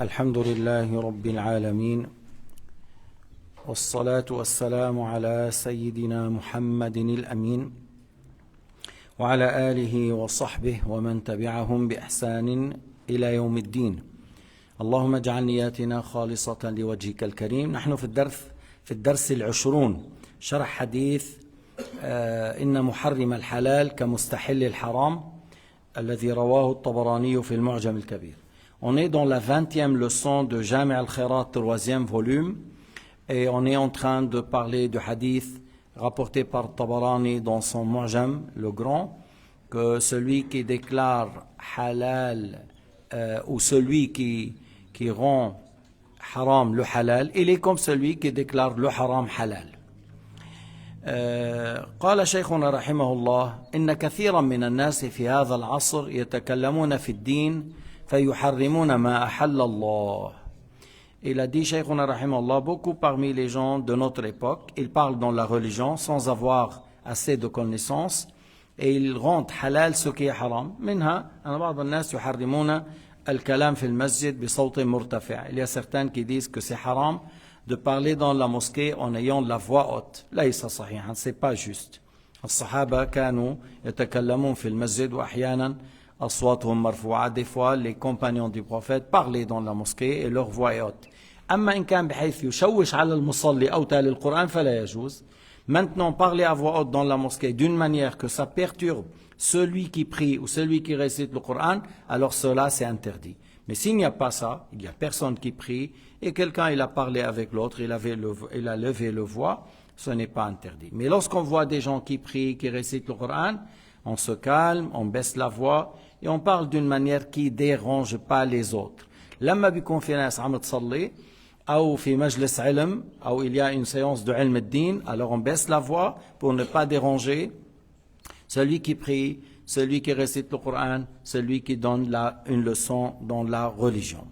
الحمد لله رب العالمين والصلاة والسلام على سيدنا محمد الأمين وعلى آله وصحبه ومن تبعهم بإحسان إلى يوم الدين. اللهم اجعل نياتنا خالصة لوجهك الكريم. نحن في الدرس 20 شرح حديث إن محرم الحلال كمستحل الحرام الذي رواه الطبراني في المعجم الكبير. On est dans la 20e leçon de Jami' al-Khairat, 3e volume, et on est en train de parler du hadith rapporté par Tabarani dans son Mu'jam, le grand, que celui qui déclare halal ou celui qui rend haram le halal, il est comme celui qui déclare le haram halal. قال شيخنا رحمه الله إن كثيرا من الناس في هذا العصر يتكلمون في الدين فيحرمون ما أحل الله. Il a dit Shaykhuna rahimahullah, beaucoup parmi les gens de notre époque, ils parlent dans la religion sans avoir assez de connaissances et ils rendent halal ce qui est haram. منها أن بعض الناس يحرمون الكلام في المسجد بصوت مرتفع. Il y a certains qui disent que c'est haram de parler dans la mosquée en ayant la voix haute. ليس صحيحا, c'est pas juste. الصحابة كانوا يتكلمون في المسجد وأحيانا أصواتهم مرفوعة. Des fois, les compagnons du prophète parlaient dans la mosquée et leur voix est haute. أما إن كان بحيث يشوش على المصلي أو تالي القرآن فلا يجوز. Maintenant, parler à voix haute dans la mosquée d'une manière que ça perturbe celui qui prie ou celui qui récite le Coran, alors cela c'est interdit. Mais s'il n'y a pas ça, il n'y a personne qui prie et quelqu'un il a parlé avec l'autre, il a levé le voix, ce n'est pas interdit. Mais lorsqu'on voit des gens qui prient, qui récitent le Coran, on se calme, on baisse la voix et on parle d'une manière qui ne dérange pas les autres. لما بيكون في ناس عم تصلي أو في مجلس علم أو il y a une séance de علم الدين, alors on baisse la voix pour ne pas déranger celui qui prie, celui qui récite le Coran, celui qui donne une leçon dans la religion.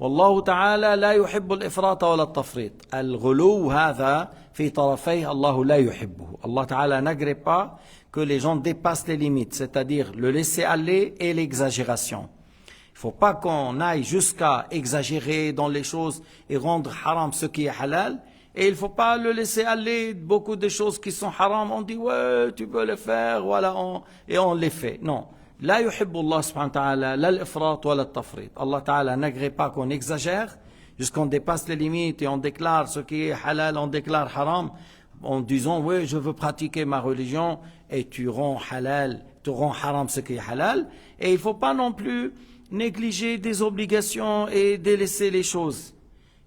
والله تعالى لا يحب الإفراط ولا التفريط. الغلو هذا في طرفيه الله لا يحبه. Allah Ta'ala n'agrée pas que les gens dépassent les limites, c'est-à-dire le laisser aller et l'exagération. Il ne faut pas qu'on aille jusqu'à exagérer dans les choses et rendre haram ce qui est halal. Et il ne faut pas le laisser aller. Beaucoup de choses qui sont haram, on dit ouais, tu peux le faire, voilà, et on les fait. Non. لا يحب الله سبحانه وتعالى لا الإفراط ولا التفريط. Allah Ta'ala n'agrée pas qu'on exagère jusqu'on dépasse les limites et on déclare ce qui est halal, on déclare haram en disant oui, je veux pratiquer ma religion et tu rends halal, tu rends haram ce qui est halal. Et il ne faut pas non plus négliger des obligations et délaisser les choses.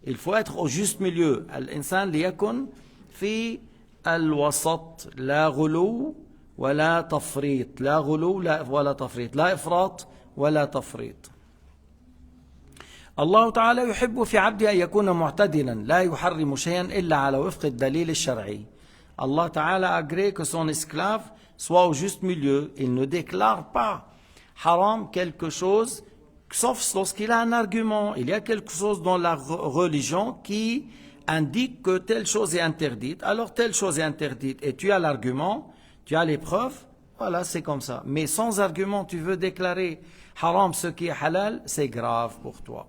Il faut être au juste milieu. الإنسان ليكن في الوسط لا غلو ولا تفريط. لا غلو ولا تفريط. لا إفراط ولا تفريط. الله تعالى يحب في عبده أن يكون معتدلا لا يحرم شيئا إلا على وفق الدليل الشرعي. Allah Ta'ala agrée que son esclave soit au juste milieu. Il ne déclare pas haram quelque chose sauf lorsqu'il a un argument. Il y a quelque chose dans la religion qui indique que telle chose est interdite. Alors telle chose est interdite et tu as l'argument, tu as les preuves, voilà, c'est comme ça. Mais sans argument, tu veux déclarer haram ce qui est halal, c'est grave pour toi.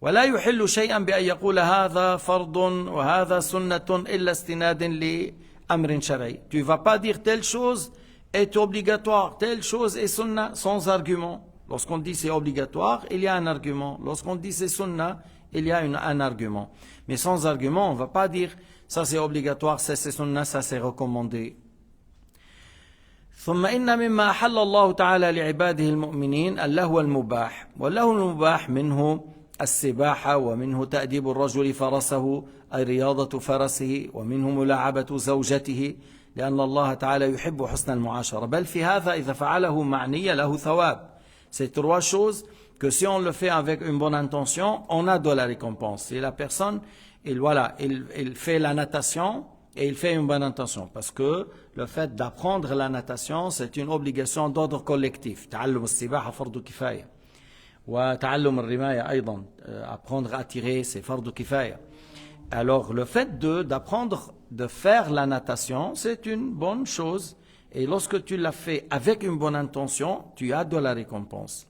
ولا يحل شيئا بأن يقول هذا فرض وهذا سنة إلا استنادا لأمر شرعي. Tu vas pas dire telle chose est obligatoire, telle chose est sunna sans argument. Lorsqu'on dit c'est obligatoire, il y a un argument. Lorsqu'on dit c'est sunna, il y a un argument. Mais sans argument, on ne va pas dire ça c'est obligatoire, ça c'est sunna, ça c'est recommandé. ثم إن مما أحل الله تعالى لعباده المؤمنين اللهو المباح. واللهو المباح منه السباحة ومنه تأديب الرجل فرسه أي رياضة فرسه ومنه ملاعبة زوجته لأن الله تعالى يحب حسن المعاشرة. بل في هذا إذا فعله معنية له ثواب. C'est trois choses que si on le fait avec une bonne intention, on a de la récompense. Et la personne, il fait la natation et il fait une bonne intention. Parce que le fait d'apprendre la natation, c'est une obligation d'ordre collectif. تعلم السباحة فرض كفاية. وتعلم الرماية أيضا. Apprendre à tirer, c'est فرض كفاية. Alors le fait d'apprendre, de faire la natation, c'est une bonne chose. Et lorsque tu l'as fait avec une bonne intention, tu as de la récompense.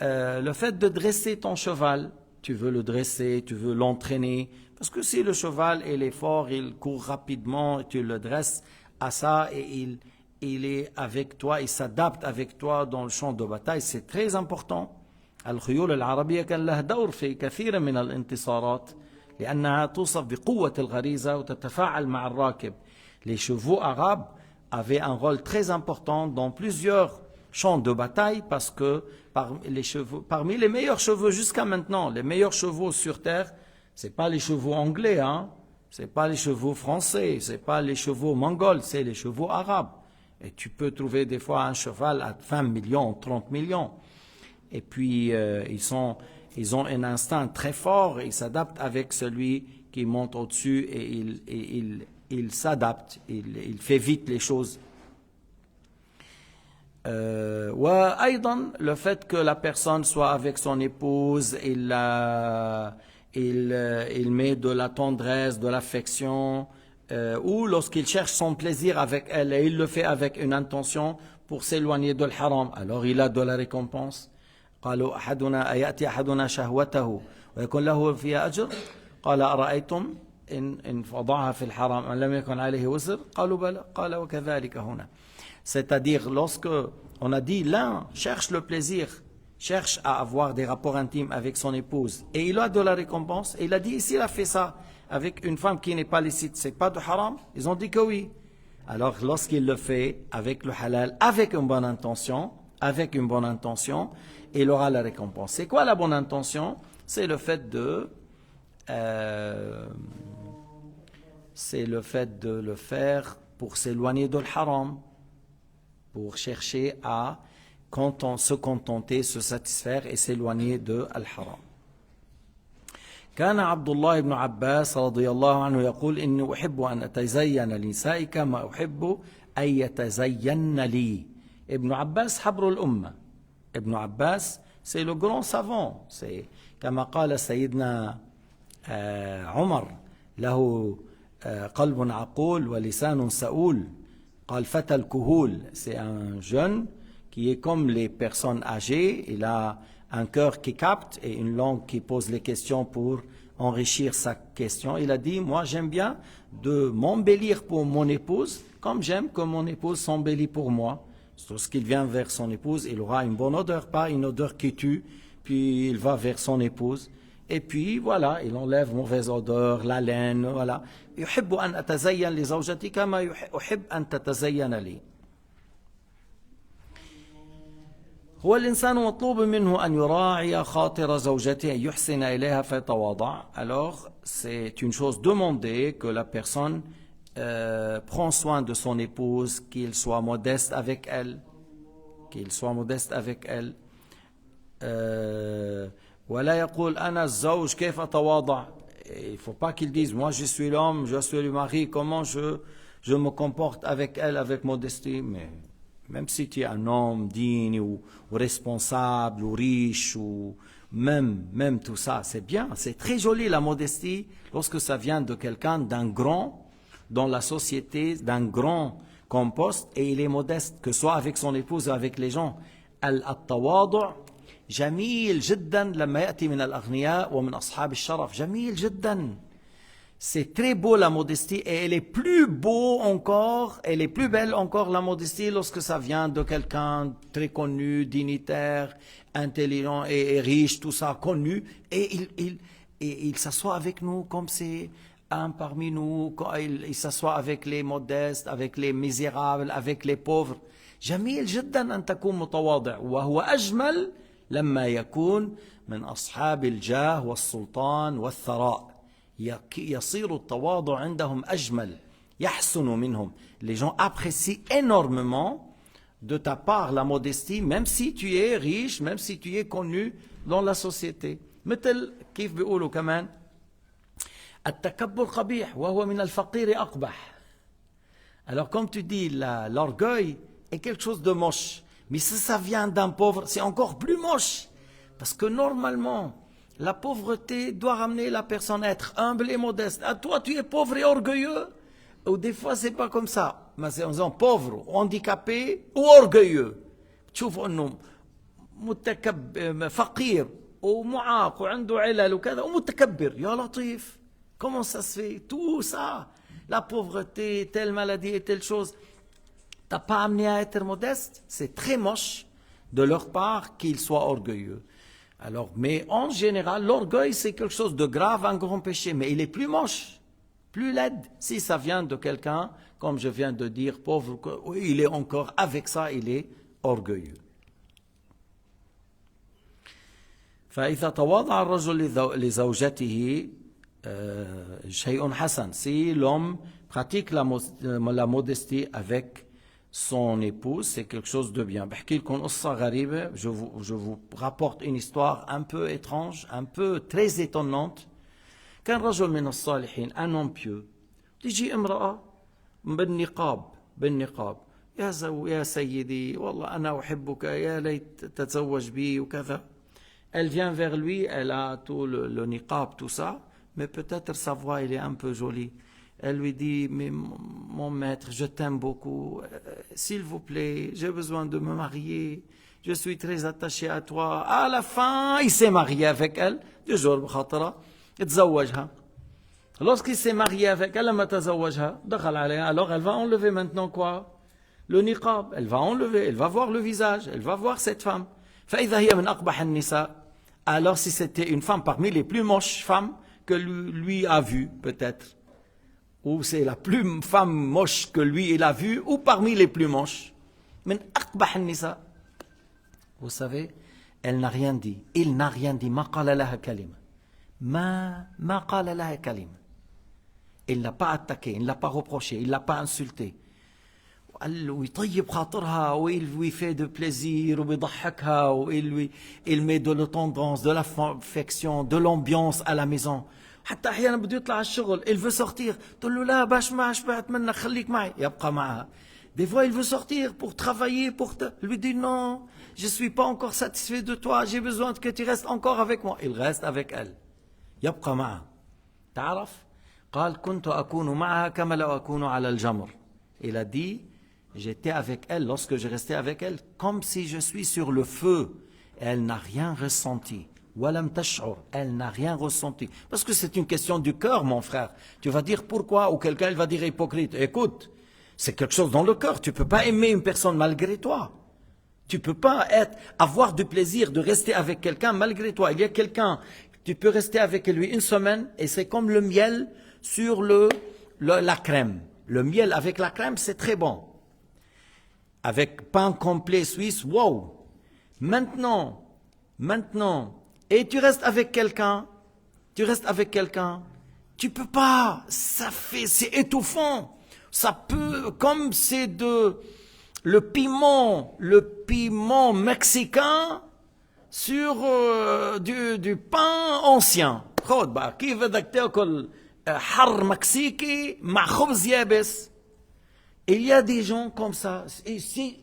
le fait de dresser ton cheval, tu veux le dresser, tu veux l'entraîner, parce que si le cheval il est fort, il court rapidement, tu le dresses à ça et il est avec toi, il s'adapte avec toi dans le champ de bataille, c'est très important. الخيول العربية كان لها دور في كثير من الانتصارات لأنها توصف بقوة الغريزة وتتفاعل مع الراكب. Les chevaux arabes avaient un rôle très important dans plusieurs champs de bataille parce que parmi les meilleurs chevaux jusqu'à maintenant, les meilleurs chevaux sur terre, c'est pas les chevaux anglais, hein, c'est pas les chevaux français, c'est pas les chevaux mongols, c'est les chevaux arabes. Et tu peux trouver des fois un cheval à 20 millions, 30 millions. Et puis ils ont un instinct très fort, ils s'adaptent avec celui qui monte au-dessus et il s'adapte, il fait vite les choses. وأيضا le fait que la personne soit avec son épouse, il met de la tendresse, de l'affection, ou lorsqu'il cherche son plaisir avec elle et il le fait avec une intention pour s'éloigner de l'haram, alors il a de la récompense. قالوا أحدنا أيأتي أحدنا شهوته ويكون له فيها أجر قال أرأيتم إن وضعها في الحرام لم يكن عليه وزر قالوا بلى قال وكذلك هنا. C'est-à-dire, lorsque on a dit l'un cherche le plaisir, cherche à avoir des rapports intimes avec son épouse, et il a de la récompense, et il a dit, s'il a fait ça avec une femme qui n'est pas licite, c'est pas de haram? Ils ont dit que oui. Alors, lorsqu'il le fait avec le halal, avec une bonne intention, il aura la récompense. C'est quoi la bonne intention? C'est le fait de le faire pour s'éloigner de l'haram, pour chercher à se contenter, se satisfaire et s'éloigner de al-haram. كان عبد الله بن عباس رضي الله عنه يقول إني أحب أن أتزين لنسائي كما أحب أن يتزين لي. Ibn Abbas حبر الأمة. Ibn Abbas c'est le grand savant. C'est كما قال سيدنا عمر له قلب عقول ولسان سؤول. قال فتى الكهول. C'est un jeune qui est comme les personnes âgées. Il a un cœur qui capte et une langue qui pose les questions pour enrichir sa question. Il a dit, moi j'aime bien de m'embellir pour mon épouse, comme j'aime que mon épouse s'embellit pour moi. Lorsqu'il vient vers son épouse, il aura une bonne odeur, pas une odeur qui tue, puis il va vers son épouse, et puis voilà, il enlève mauvaise odeur, la laine, voilà. يحب أن أتزين لزوجتي كما أحب أن تتزين لي. هو الإنسان مطلوب منه أن يراعي خاطر زوجته أن يحسن إليها فيتواضع. Alors, c'est une chose demandée que la personne prend soin de son épouse, qu'il soit modeste avec elle, ولا يقول أنا الزوج كيف أتواضع. Il ne faut pas qu'il dise, moi je suis l'homme, je suis le mari, comment je me comporte avec elle avec modestie. Mais même si tu es un homme digne ou responsable ou riche ou même tout ça, c'est bien, c'est très joli la modestie lorsque ça vient de quelqu'un d'un grand dans la société, d'un grand compost, et il est modeste, que ce soit avec son épouse ou avec les gens. التواضع جميل جدا لما يأتي من الأغنياء ومن أصحاب الشرف. جميل جدا. C'est très beau la modestie, et elle est plus belle encore la modestie lorsque ça vient de quelqu'un très connu, dignitaire, intelligent et riche, tout ça, connu, et il s'assoit avec nous comme c'est un parmi nous, il s'assoit avec les modestes, avec les misérables, avec les pauvres. جميل جدا أن تكون متواضع وهو أجمل لما يكون من أصحاب الجاه والسلطان والثراء. يصير التواضع عندهم أجمل يحسن منهم. Les gens apprécient énormément de ta part la modestie, même si tu es riche, même si tu es connu dans la société. مثل كيف بيقولوا كمان التكبر قبيح وهو من الفقير أقبح. Alors comme tu dis, l'orgueil est quelque chose de moche, mais si ça vient d'un pauvre, c'est encore plus moche, parce que normalement la pauvreté doit ramener la personne à être humble et modeste. À toi, tu es pauvre et orgueilleux, ou des fois c'est pas comme ça, mais c'est en disant pauvre, handicapé ou orgueilleux. تشوف انه فقير ومعاق وعنده علل وكذا ومتكبر. يا لطيف, comment ça se fait? Tout ça, la pauvreté, telle maladie et telle chose. T'as pas amené à être modeste? C'est très moche de leur part qu'ils soient orgueilleux. Alors, mais en général, l'orgueil, c'est quelque chose de grave, un grand péché. Mais il est plus moche, plus laid, si ça vient de quelqu'un, comme je viens de dire, pauvre, il est encore avec ça, il est orgueilleux. فإذا تواضع الرجل لزوجته شيء حسن. Si l'homme pratique la modestie avec son épouse, c'est quelque chose de bien. بحكي لكم قصة غريبة. Je vous rapporte une histoire un peu étrange, un peu très étonnante. كان رجل من الصالحين, un homme pieux. تيجي امرأة بالنقاب يا سيدي والله أنا أحبك يا ليت تتزوج بي وكذا. Elle vient vers lui, elle a tout le niqab, tout ça, mais peut-être sa voix elle est un peu jolie. Elle lui dit, mais mon maître, je t'aime beaucoup, s'il vous plaît, j'ai besoin de me marier, je suis très attaché à toi. À la fin, il s'est marié avec elle, du jour بخاطرها, اتزوجها. Lorsqu'il s'est marié avec elle, لما تزوجها, دخل عليها, alors elle va enlever maintenant quoi? Le niqab, elle va enlever, elle va voir le visage, elle va voir cette femme. فإذا هي من أقبح النساء. Alors si c'était une femme parmi les plus moches femmes que lui a vues, peut-être, ou c'est la plus femme moche que lui il a vue, ou parmi les plus moches, من أقبح النساء. Vous savez, elle n'a rien dit, il n'a rien dit, ما قال لها كلمة, ما قال لها كلمة. Il ne l'a pas attaqué, il ne l'a pas reproché, il ne l'a pas insulté. ويطيب خاطرها, ou il lui fait de plaisir, ou بيضحكها, ou il met de la tendance, de l'affection, de l'ambiance à la maison. حتى أحيانا بده يطلع على الشغل, il veut sortir, تقول له لا باش ما شبعت منك خليك معي, يبقى معها. Des fois il veut sortir pour travailler, lui dit non, je suis pas encore satisfait de toi, j'ai besoin que tu restes encore avec moi. Il reste avec elle, يبقى معها. تعرف قال كنت أكون معها كما لو أكون على الجمر. Il a dit, j'étais avec elle, lorsque je restais avec elle, comme si je suis sur le feu. Elle n'a rien ressenti. Elle n'a rien ressenti. Parce que c'est une question du cœur, mon frère. Tu vas dire pourquoi, ou quelqu'un il va dire hypocrite. Écoute, c'est quelque chose dans le cœur. Tu ne peux pas aimer une personne malgré toi. Tu ne peux pas avoir du plaisir de rester avec quelqu'un malgré toi. Il y a quelqu'un, tu peux rester avec lui une semaine, et c'est comme le miel sur la crème. Le miel avec la crème, c'est très bon. Avec pain complet suisse, wow. Maintenant, et tu restes avec quelqu'un, tu peux pas, c'est étouffant. Ça peut, comme c'est le piment mexicain sur du pain ancien. خد بقى كيف بدك تاكل حر مكسيكي مع خبز يابس. Il y a des gens comme ça, et s'il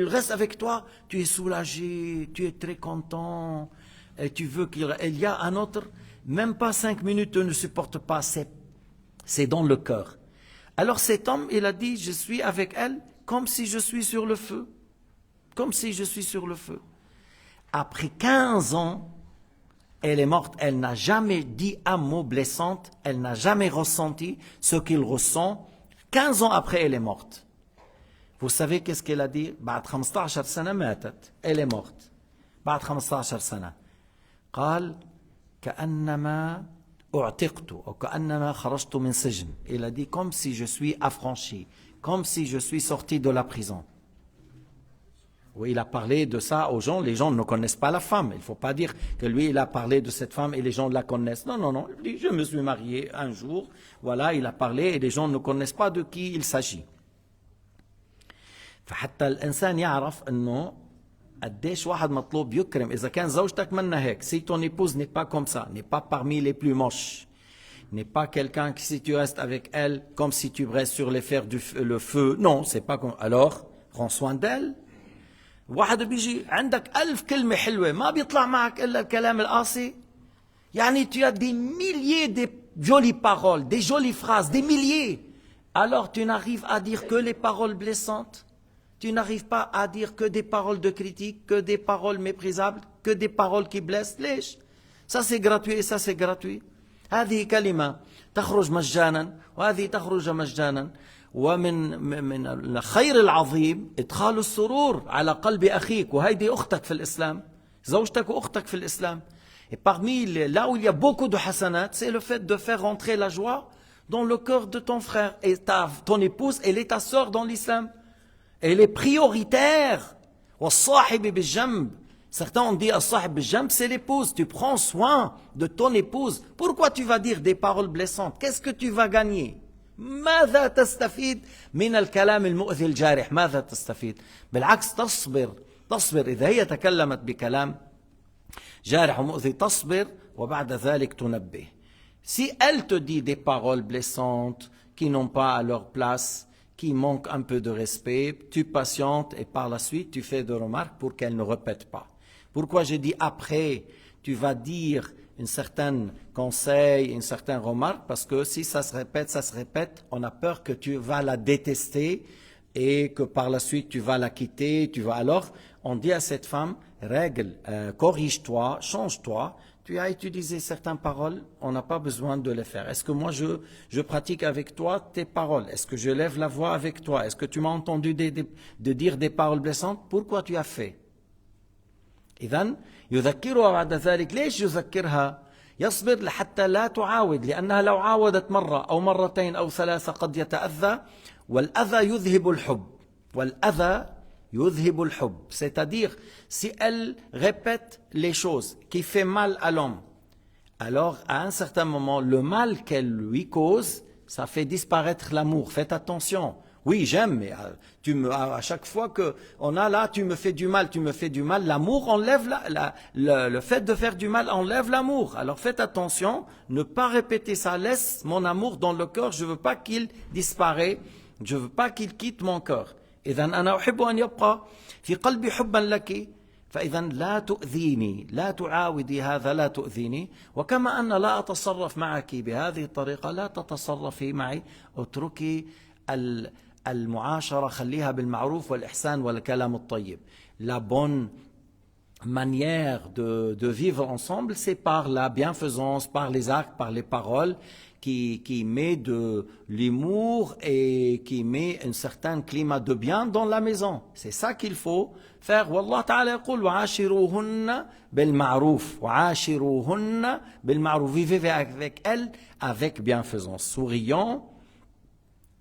reste avec toi, tu es soulagé, tu es très content, et tu veux il y a un autre, même pas 5 minutes, ne supporte pas, c'est dans le cœur. Alors cet homme, il a dit, je suis avec elle comme si je suis sur le feu. Comme si je suis sur le feu. Après 15 ans, elle est morte, elle n'a jamais dit un mot blessant, elle n'a jamais ressenti ce qu'il ressent. 15 ans après, elle est morte. Vous savez qu'est-ce qu'elle a dit? بعد 15 سنة ماتت. Elle est morte. بعد 15 سنة. قال كأنما أعتقت أو كأنما خرجت من سجن. Elle a dit comme si je suis affranchi, comme si je suis sorti de la prison. Oui, il a parlé de ça aux gens. Les gens ne connaissent pas la femme. Il ne faut pas dire que lui, il a parlé de cette femme et les gens la connaissent. Non, non, non. Il dit, je me suis marié un jour. Voilà, il a parlé et les gens ne connaissent pas de qui il s'agit. فحتى الإنسان يعرف إنه قديش واحد مطلوب يكرم. إذا كان زوجتك منا هيك, si ton épouse n'est pas comme ça, n'est pas parmi les plus moches, n'est pas quelqu'un qui, si tu restes avec elle, comme si tu restes sur les fers le feu. Non, c'est pas comme. Alors, prends soin d'elle. واحد بيجي عندك 1000 كلمة حلوة ما بيطلع معك إلا الكلام القاسي. يعني tu as des milliers de jolies paroles, des jolies phrases, des milliers. Alors tu n'arrives à dire que les paroles blessantes. Tu n'arrives pas à dire que des paroles de critique, que des paroles méprisables, que des paroles qui blessent. ليش؟ Ça c'est gratuit et ça c'est gratuit. هذه كلمة تخرج مجانا وهذه تخرج مجانا. ومن الخير العظيم إدخال السرور على قلب أخيك وهيدي أختك في الإسلام. زوجتك وأختك في الإسلام. Et parmi là où il y a beaucoup de hasanat, c'est le fait de faire rentrer la joie dans le cœur de ton frère. Et ton épouse, elle est ta sœur dans l'islam. Elle est prioritaire. Certains ont dit as-sahib bil-jamb, c'est l'épouse. Tu prends soin de ton épouse. Pourquoi tu vas dire des paroles blessantes? Qu'est-ce que tu vas gagner? ماذا تستفيد من الكلام المؤذي الجارح؟ ماذا تستفيد؟ بالعكس تصبر إذا هي تكلمت بكلام جارح ومؤذي تصبر وبعد ذلك تنبه. Si elle te dit des paroles blessantes qui n'ont pas à leur place, qui manquent un peu de respect, tu patientes et par la suite tu fais des remarques pour qu'elle ne répète pas. Pourquoi j'ai dit après, tu vas dire une certaine conseil, une certaine remarque, parce que si ça se répète, on a peur que tu vas la détester et que par la suite tu vas la quitter. Alors, on dit à cette femme, règle, corrige-toi, change-toi. Tu as utilisé certaines paroles, on n'a pas besoin de les faire. Est-ce que moi je pratique avec toi tes paroles? Est-ce que je lève la voix avec toi? Est-ce que tu m'as entendu de dire des paroles blessantes? Pourquoi tu as fait? إذن يذكرها بعد ذلك. ليش يذكرها؟ يصبر لحتى لا تعاود، لأنها لو عاودت مرة أو مرتين أو ثلاثة قد يتأذى، والأذى يذهب الحب. والأذى يذهب الحب. C'est-à-dire, si elle répète les choses qui fait mal à l'homme, alors à un certain moment, le mal qu'elle lui cause, ça fait disparaître l'amour. Faites attention. Oui, j'aime, mais à chaque fois qu'on a là, tu me fais du mal. L'amour enlève le fait de faire du mal enlève l'amour. Alors faites attention, ne pas répéter ça. Laisse mon amour dans le cœur. Je veux pas qu'il disparaisse. Je veux pas qu'il quitte mon cœur. إذن أنا أحب أن يبقى في قلبي حبا لك فإذا لا تؤذيني، لا تعاودي هذا، لا تؤذيني. وكما أن لا أتصرف معك بهذه الطريقة لا تتصرفي معي. اتركي المعاشرة، خليها بالمعروف والإحسان والكلام الطيب. La bonne manière de vivre ensemble, c'est par la bienfaisance, par les actes, par les paroles, qui met de l'humour et qui met un certain climat de bien dans la maison. C'est ça qu'il faut faire. Wallah ta'ala yaqul wa'ashiruhunna bil ma'ruf. Wa'ashiruhunna bil ma'ruf. Vivez avec elles avec bienfaisance. Souriant,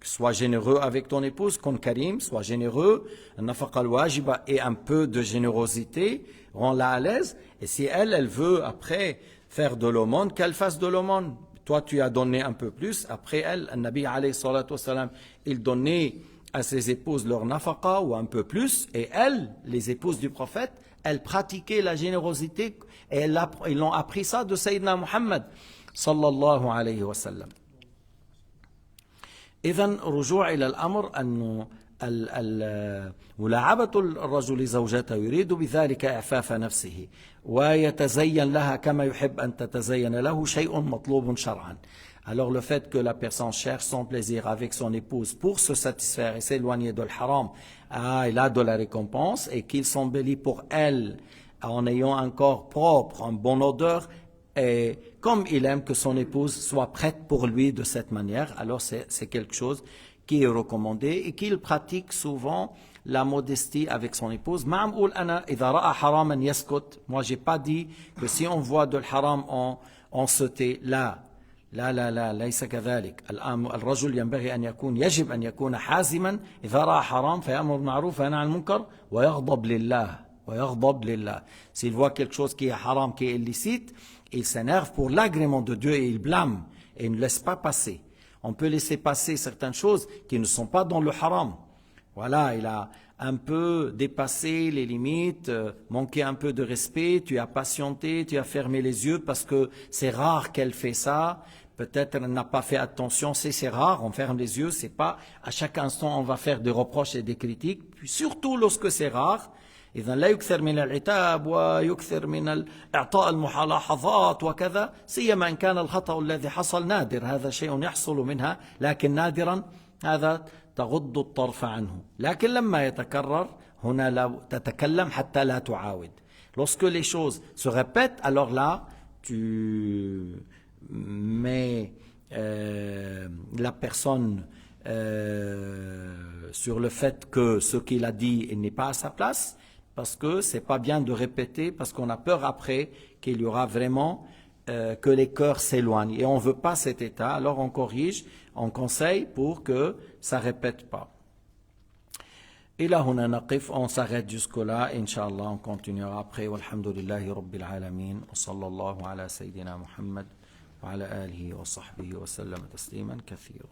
sois généreux avec ton épouse, con Karim, sois généreux. Nafaqa al-wajiba et un peu de générosité, rends-la à l'aise. Et si elle veut après faire de l'aumône, qu'elle fasse de l'aumône. Toi, tu as donné un peu plus. Après elle, le Nabi alayhi salatu wassalam, il donnait à ses épouses leur nafaqa ou un peu plus. Et elles, les épouses du prophète, elles pratiquaient la générosité. Et ils ont appris ça de Sayyidina Muhammad sallallahu alayhi wa sallam. إذن رجوع إلى الأمر أنه ملاعبة الرجل زوجته يريد بذلك إعفاف نفسه ويتزين لها كما يحب أن تتزين له شيء مطلوب شرعا. Alors le fait que la personne cherche son plaisir avec son épouse pour se satisfaire et s'éloigner de l'haram, il a de la récompense et qu'il s'embellit pour elle en ayant un corps propre, en bonne odeur, et comme il aime que son épouse soit prête pour lui de cette manière, alors c'est quelque chose qui est recommandé et qu'il pratique souvent la modestie avec son épouse. Moi, j'ai pas dit que si on voit de l'haram, on se tait. لا ليس كذلك. الرجل ينبغي يجب أن يكون حازما إذا رأى حرام فيأمر بالمعروف وينهى عن المنكر ويغضب لله. S'il voit quelque chose qui est haram, qui est illicite, il s'énerve pour l'agrément de Dieu et il blâme et il ne laisse pas passer. On peut laisser passer certaines choses qui ne sont pas dans le haram. Voilà, il a un peu dépassé les limites, manqué un peu de respect, tu as patienté, tu as fermé les yeux parce que c'est rare qu'elle fait ça. Peut-être elle n'a pas fait attention, c'est rare, on ferme les yeux, c'est pas à chaque instant on va faire des reproches et des critiques, puis surtout lorsque c'est rare. إذا لا يكثر من العتاب ويكثر من إعطاء الملاحظات وكذا، سيما إن كان الخطأ الذي حصل نادر، هذا شيء يحصل منها لكن نادرا، هذا تغض الطرف عنه. لكن لما يتكرر هنا لا تتكلم حتى لا تعاود. Lorsque les choses se répètent, alors là, tu mets la personne sur le fait que ce qu'il a dit n'est pas à sa place, parce que c'est pas bien de répéter, parce qu'on a peur après qu'il y aura vraiment que les cœurs s'éloignent. Et on veut pas cet état, alors on corrige, on conseille pour que ça répète pas. إلى هنا نقف, on s'arrête jusque-là, Inch'Allah, on continuera après. Walhamdulillahi Rabbil Alamin, wa sallallahu ala Sayyidina Muhammad, wa ala alihi wa sahbihi wa sallam tasliman kathira.